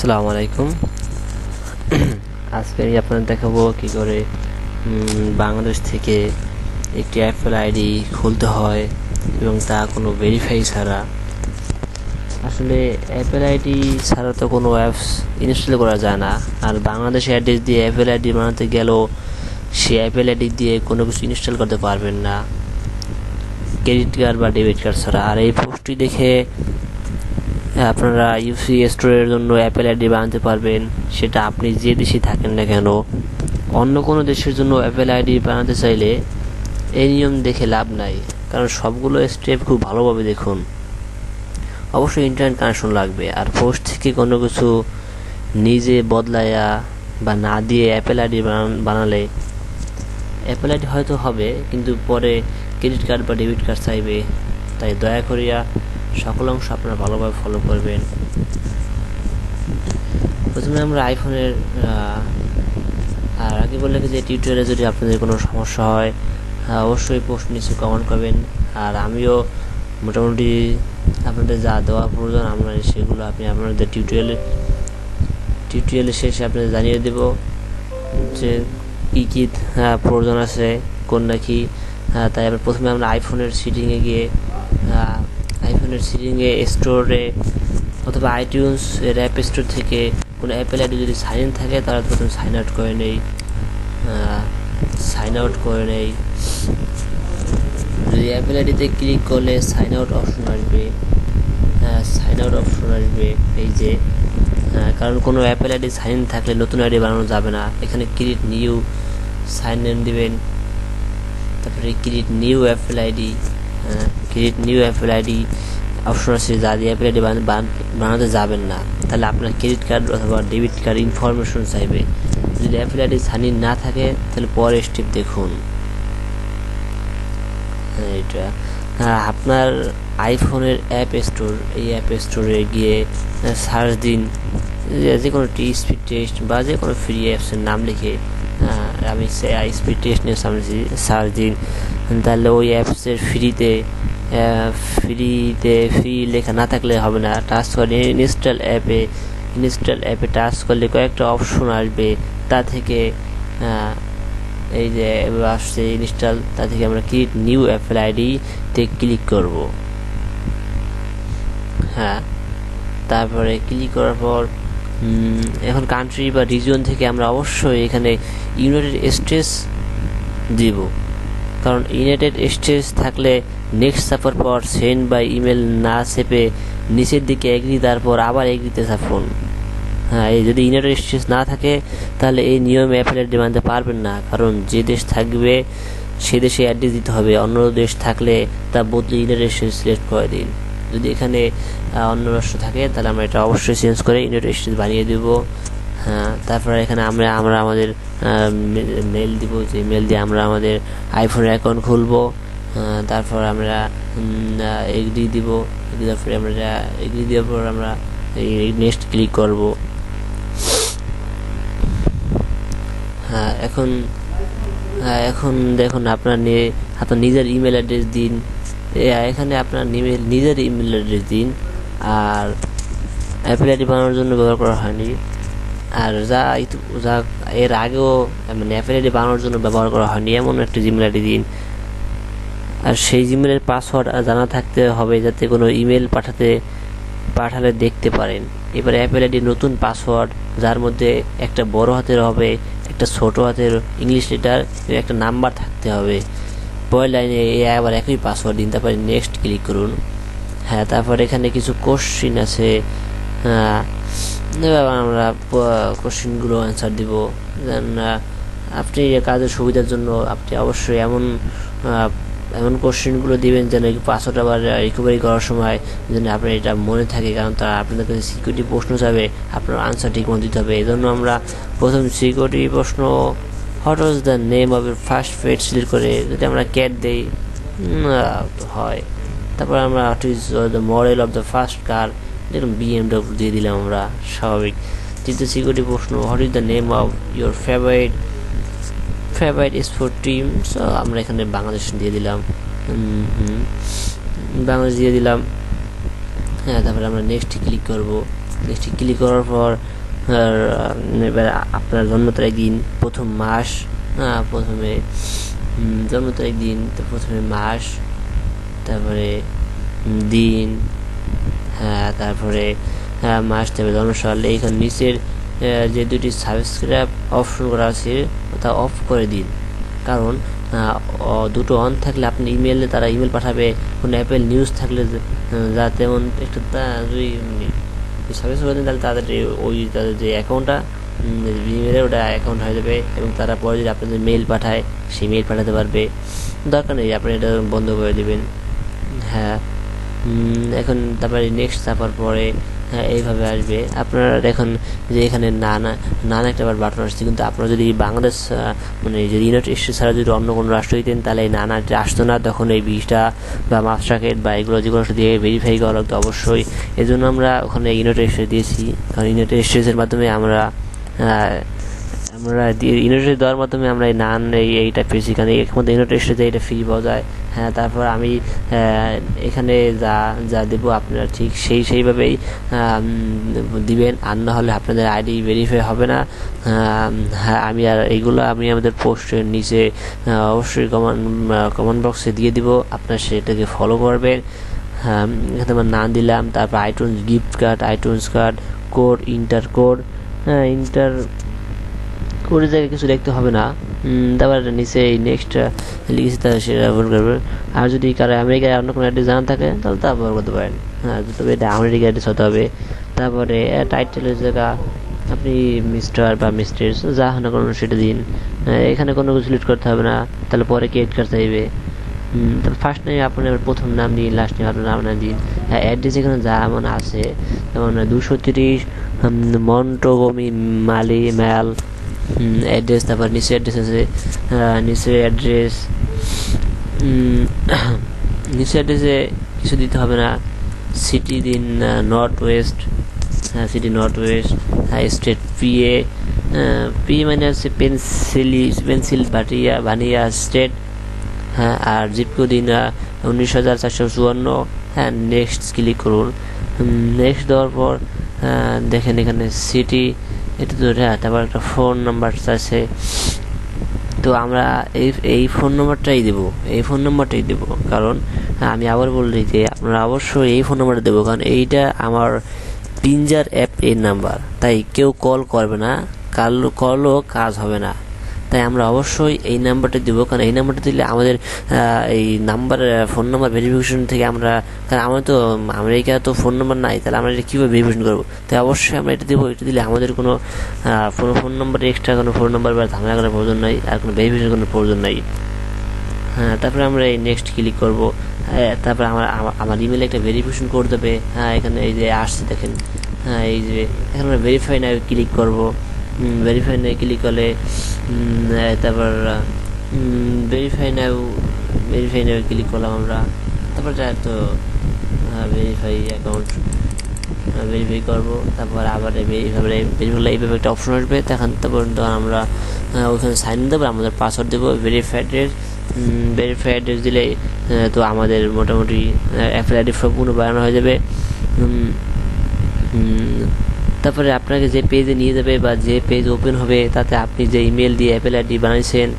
আসসালামু আলাইকুম। আজকে আমি আপনাদের দেখাবো কি করে বাংলাদেশ থেকে একটি অ্যাপেল আইডি খুলতে হয় এবং তা কোনো ভেরিফাই ছাড়া। আসলে অ্যাপেল আইডি ছাড়া তো কোনো অ্যাপস ইনস্টল করা যায় না, আর বাংলাদেশ অ্যাড্রেস দিয়ে অ্যাপেল আইডি বানাতে গেলেও সে অ্যাপেল আইডি দিয়ে কোনো কিছু ইনস্টল করতে পারবেন না ক্রেডিট কার্ড বা ডেবিট কার্ড ছাড়া। আর এই পোস্টটি দেখে আপনারা ইউসি স্টোরের জন্য অ্যাপেল আইডি বানাতে পারবেন, সেটা আপনি যে দেশে থাকেন না কেন। অন্য কোনো দেশের জন্য অ্যাপেল আইডি বানাতে চাইলে এই নিয়ম দেখে লাভ নাই, কারণ সবগুলো স্টেপ খুব ভালোভাবে দেখুন। অবশ্যই ইন্টারনেট কানেকশন লাগবে, আর পোস্ট থেকে কোনো কিছু নিজে বদলায়া বা না দিয়ে অ্যাপেল আইডি বানালে অ্যাপেল আইডি হয়তো হবে, কিন্তু পরে ক্রেডিট কার্ড বা ডেবিট কার্ড চাইবে। তাই দয়া করিয়া সকল অংশ আপনারা ভালোভাবে ফলো করবেন। প্রথমে আমরা আইফোনের আর আগে বললে যে টিউটোরিয়ালে যদি আপনাদের কোনো সমস্যা হয় অবশ্যই পোস্ট নিচে কমেন্ট করবেন, আর আমিও মোটামুটি আপনাদের যা দেওয়া প্রয়োজন আমরা সেগুলো আপনাদের টিউটোরিয়ালের শেষে আপনাদের জানিয়ে দেব যে কী কী প্রয়োজন আছে, কোনটা কী। তাই প্রথমে আমরা আইফোনের সেটিংয়ে গিয়ে স্টোরে অথবা আইটিউন্স এর অ্যাপ স্টোর থেকে কোনো অ্যাপেল আইডি যদি সাইন ইন থাকে তাহলে প্রথমে সাইন আউট করে নেই। যদি অ্যাপেল আইডিতে ক্লিক করলে সাইন আউট অপশন আসবে এই যে, কারণ কোনো অ্যাপেল আইডি সাইন ইন থাকলে নতুন আইডি বানানো যাবে না। এখানে ক্রিয়েট নিউ সাইন ইন দিবেন, তারপরে create new Apple ID option আছে, যা দিয়ে অ্যাপেল আইডি বানাতে যাবেন না। তাহলে আপনার ক্রেডিট কার্ড অথবা ডেবিট কার্ড ইনফরমেশন চাইবে। যদি অ্যাপেল আইডি সাইন ইন না থাকে তাহলে পরের স্টেপ দেখুন। এটা আপনার আইফোনের অ্যাপ স্টোর, এই অ্যাপ স্টোরে গিয়ে সার্চ দিন যে কোনো স্পিড টেস্ট বা যে কোনো ফ্রি অ্যাপসের নাম লিখে, আমি স্পিড টেস্ট নিয়ে সার্চ দিন। তাহলে ওই অ্যাপসের ফ্রি লেখা না থাকলে হবে না, টাচ করে ইনস্টল অ্যাপে টাচ করলে কয়েকটা অপশন আসবে। তা থেকে এই যে আসছে ইনস্টল, তা থেকে আমরা ক্রিয়েট নিউ অ্যাপেল আইডি তে ক্লিক করব। তারপরে ক্লিক করার পর এখন কান্ট্রি বা রিজিয়ন থেকে আমরা অবশ্যই এখানে ইউনাইটেড স্টেটস দিব, কারণ ইউনাইটেড স্টেটস থাকলে নেক্সট চাপার পর সেন্ড বাই ইমেল না চেপে নিচের দিকে এগ্রি, তারপর আবার এগ্রিতে চাপুন। এই যদি ইউনাইটেড স্টেটস না থাকে তাহলে এই নিয়মে অ্যাপেল আইডি বানাতে পারবেন না, কারণ যে দেশ থাকবে সে দেশে অ্যাড্রেস দিতে হবে। অন্য দেশ থাকলে তা বদলে ইউনাইটেড স্টেটস সিলেক্ট করে দিন। যদি এখানে অন্য রাষ্ট্র থাকে তাহলে আমরা এটা অবশ্যই চেঞ্জ করে ইউনাইটেড স্টেটস বানিয়ে দেব। তারপরে এখানে আমরা আমাদের মেল দিব, যে মেল দিয়ে আমরা আমাদের আইফোনের অ্যাকাউন্ট খুলবো। তারপর আমরা এগ্রি দিব, এগ্রি দেওয়ার পর আমরা নেক্সট ক্লিক করব। এখন দেখুন আপনার নিজের ইমেল অ্যাড্রেস দিন। এখানে আপনার নিজের ইমেল অ্যাড্রেস দিন, আর অ্যাপেল আইডি বানানোর জন্য ব্যবহার করা হয়নি। আর যা এর আগেও মানে অ্যাপেল আইডি বানানোর জন্য ব্যবহার করা হয়নি এমন একটা জিমেল আইডি দিন। আর সেই জিমেলের পাসওয়ার্ড জানা থাকতে হবে, যাতে কোনো ইমেল পাঠালে দেখতে পারেন। এবার অ্যাপেল আইডির নতুন পাসওয়ার্ড, যার মধ্যে একটা বড় হাতের হবে, একটা ছোট হাতের ইংলিশ লেটার, একটা নাম্বার থাকতে হবে। পরের লাইনে আবার একই পাসওয়ার্ড দিন, তারপরে নেক্সট ক্লিক করুন। তারপর এখানে কিছু কোশ্চিন আছে, আমরা কোশ্চিনগুলো অ্যান্সার দিব। দেন আপনি কাজের সুবিধার জন্য আপনি অবশ্যই এমন কোশ্চেনগুলো দিবেন যেন পাসওয়ার্ড আবার রিকভারি করার সময় যেন আপনার এটা মনে থাকে, কারণ তারা আপনাদের কাছে সিকিউরিটি প্রশ্ন যাবে, আপনার আনসার ঠিক মতো দিতে হবে। এই জন্য আমরা প্রথম সিকিউরিটি প্রশ্ন what was the name of your first pet select করে যদি আমরা ক্যাট দিই হয়। তারপর আমরা what is the model of the first car, দেখুন BMW দিয়ে দিলাম আমরা, স্বাভাবিক। তৃতীয় সিকিউরিটি প্রশ্ন what is the name of your favourite sport team, so আমরা এখানে বাংলাদেশ দিয়ে দিলাম। তারপরে আমরা নেক্সট ক্লিক করব। নেক্সট ক্লিক করার পর এবার আপনার জন্ম তারিখ দিন, প্রথম মাস, প্রথমে জন্ম তারিখ দিন, তো প্রথমে মাস, তারপরে দিন, তারপরে মাস, তারপরে জন্মসাল। এইখানে নিচের যে দুটি সাবস্ক্রাইব অপশন করা আছে তা অফ করে দিন, কারণ দুটো অন থাকলে আপনি ইমেলে তারা ইমেল পাঠাবে, কোনো অ্যাপেল নিউজ থাকলে যা তেমন একটু যদি সাবস্ক্রাইব করে দেন তাহলে তাদের তাদের যে অ্যাকাউন্টটা ইমেলে ওটা অ্যাকাউন্ট হয়ে যাবে, এবং তারা পরে যদি আপনাদের মেইল পাঠায় সেই মেইল পাঠাতে পারবে। দরকার নেই, আপনি এটা বন্ধ করে দেবেন। এখন তারপরে নেক্সট চাপার পরে এইভাবে আসবে। আপনারা দেখুন যে এখানে নানা একটা বাটন আসছে, কিন্তু আপনারা যদি বাংলাদেশ মানে যদি ইউনাইটেড স্টেটস ছাড়া যদি অন্য কোনো রাষ্ট্র দিতেন তাহলে এই নানাটা আসতো না, তখন এই ভিসা বা মাস্টারকার্ড বা এগুলো যে কোনো দিয়ে ভেরিফাই করা লাগতো অবশ্যই। এই জন্য আমরা ওখানে ইউনাইটেড স্টেটস দিয়েছি, কারণ ইউনাইটেড স্টেটসের মাধ্যমে আমরা ইউনাইটেড দেওয়ার মাধ্যমে আমরা এই এইটা পেয়েছি, কারণ একমাত্র ইউনাইটেড স্টেটসে এটা ফ্রি পাওয়া যায়। তারপর আমি এখানে যা দেবো আপনারা ঠিক সেইভাবেই দিবেন, আর না হলে আপনাদের আইডি ভেরিফাই হবে না। আমি আমাদের পোস্টের নিচে অবশ্যই কমেন্ট বক্সে দিয়ে দিব, আপনারা সেটাকে ফলো করবেন। এখানে আমার নাম দিলাম, তারপর iTunes gift card, iTunes card, code, enter code, কোডের জায়গায় কিছু লিখতে হবে না। তারপর নিচে নেক্সট লিখেছি তা সেটা ব্যবহার করবেন। আর যদি কারো আমেরিকার অন্য কোনো অ্যাড্রেস জানা থাকে তাহলে তা ব্যবহার করতে পারেন। তবে এটা আমেরিকার অ্যাড্রেস হতে হবে। তারপরে টাইটেলের জায়গা আপনি মিস্টার বা মিস্ট্রেস যা না কোনো সেটা দিন। এখানে কোনো কিছু সিলেক্ট করতে হবে না, তাহলে পরে ক্রিয়েট কার্ড চাইবে। তারপর ফার্স্ট নেমে আপনার প্রথম নাম দিন, লাস্ট নেমে আপনার নাম দিন। অ্যাড্রেস এখানে যা এমন আছে, যেমন 230 মন্টোগমি মালি ম্যাল অ্যাড্রেস। তারপর নিচে অ্যাড্রেস আছে, নিচের অ্যাড্রেসে কিছু দিতে হবে না। সিটি দিন north West, city north West. State P মানে হচ্ছে পেনসিলভানিয়া স্টেট। আর জিপকো দিন 19,454। নেক্সট ক্লিক করুন। নেক্সট দেওয়ার পর দেখেন এখানে সিটি, এটা তো তারপর একটা ফোন নাম্বার আছে, তো আমরা এই ফোন নাম্বারটাই দেবো, কারণ আমি আবার বলি যে আপনারা অবশ্যই এই ফোন নাম্বারটা দেবো, কারণ এইটা আমার পিঞ্জার অ্যাপ এর নাম্বার, তাই কেউ কল করবে না, কলও কাজ হবে না। তাই আমরা অবশ্যই এই নাম্বারটা দেবো, কারণ এই নাম্বারটা দিলে আমাদের এই ফোন নাম্বার ভেরিফিকেশন থেকে কারণ আমাদের তো আমেরিকা তো ফোন নাম্বার নাই, তাহলে আমরা এটা কীভাবে ভেরিফিকেশন করবো? তাই অবশ্যই আমরা এটা দেবো। এটা দিলে আমাদের কোনো ফোন নাম্বারে এক্সট্রা কোনো ফোন নাম্বার বা ঝামেলা করার প্রয়োজন নাই, আর কোনো ভেরিফিকেশন করার প্রয়োজন নাই। তারপরে আমরা এই নেক্সট ক্লিক করবো। তারপরে আমার ইমেলে একটা ভেরিফিকেশন কোড দেবে। এখানে এই যে আসছে দেখেন, এই যে এখানে আমরা ভেরিফাই নাও ক্লিক করবো। ভেরিফাই নাও ক্লিক করলে তারপর ভেরিফাই নাও ক্লিক করলাম আমরা। তারপর তো ভেরিফাই অ্যাকাউন্ট ভেরিফাই করবো। তারপর আবার এইভাবে একটা অপশন আসবে, তারপর আমরা ওখানে সাইন ইন দেবো, আমাদের পাসওয়ার্ড দেবো, ভেরিফাই অ্যাড্রেস দিলে তো আমাদের মোটামুটি অ্যাপেল আইডি সম্পূর্ণ বানানো হয়ে যাবে। তারপরে আপনাকে যে পেজে নিয়ে যাবে বা যে পেজ ওপেন হবে, তাতে আপনি যে ইমেল দিয়ে অ্যাপেল আইডি বানাইছেন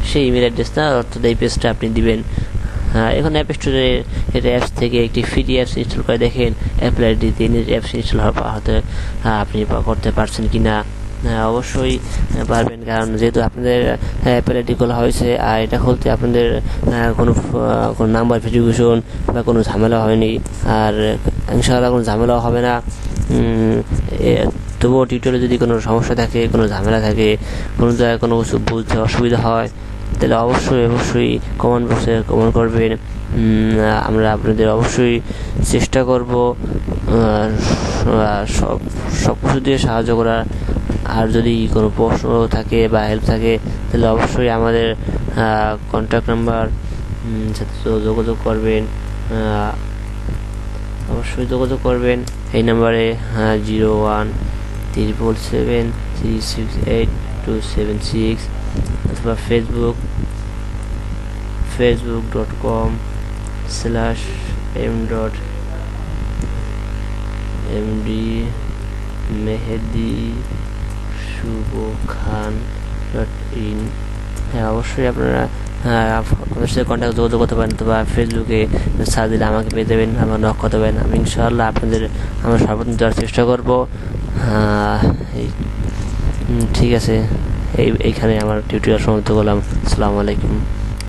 সেই ইমেল অ্যাড্রেসটা, অর্থাৎ এই পেজটা আপনি দিবেন। এখন অ্যাপ স্টোরে এটা অ্যাপস থেকে একটি ফ্রি অ্যাপস ইনস্টল করে দেখেন অ্যাপেল আইডি দিয়ে অ্যাপস ইনস্টল হতে আপনি করতে পারছেন কি না। অবশ্যই পারবেন, কারণ যেহেতু আপনাদের অ্যাপেল আইডি খোলা হয়েছে, আর এটা খুলতে আপনাদের কোনো নাম্বার ভেরিফিকেশন বা কোনো ঝামেলা হয়নি, আর ইনশাআল্লাহ কোনো ঝামেলাও হবে না। তবুও টিউটোরিয়ালে যদি কোনো সমস্যা থাকে, কোনো ঝামেলা থাকে, কোনো জায়গায় কোনো কিছু বুঝতে অসুবিধা হয়, তাহলে অবশ্যই কমেন্ট বক্সে কমেন্ট করবেন। আমরা আপনাদের অবশ্যই চেষ্টা করব সব কিছু দিয়ে সাহায্য করার। আর যদি কোনো প্রশ্ন থাকে বা হেল্প থাকে, তাহলে অবশ্যই আমাদের কন্ট্যাক্ট নাম্বার সাথে যোগাযোগ করবেন। এই নাম্বারে 01777368 অথবা facebook.com/m.md Mehedi Shubho Khan .in। হ্যাঁ, অবশ্যই আপনারা আমাদের সাথে কন্ট্যাক্ট যোগাযোগ করতে পারেন, অথবা ফেসবুকে সার্চ দিলে আমাকে পেয়ে দেবেন, আমার নক করতে পারেন। আমি ইনশাআল্লাহ আপনাদের আমরা সর্বোচ্চ দেওয়ার চেষ্টা করবো। ঠিক আছে, এইখানে আমার টিউটোরিয়াল সমাপ্ত করলাম। আসসালামু আলাইকুম।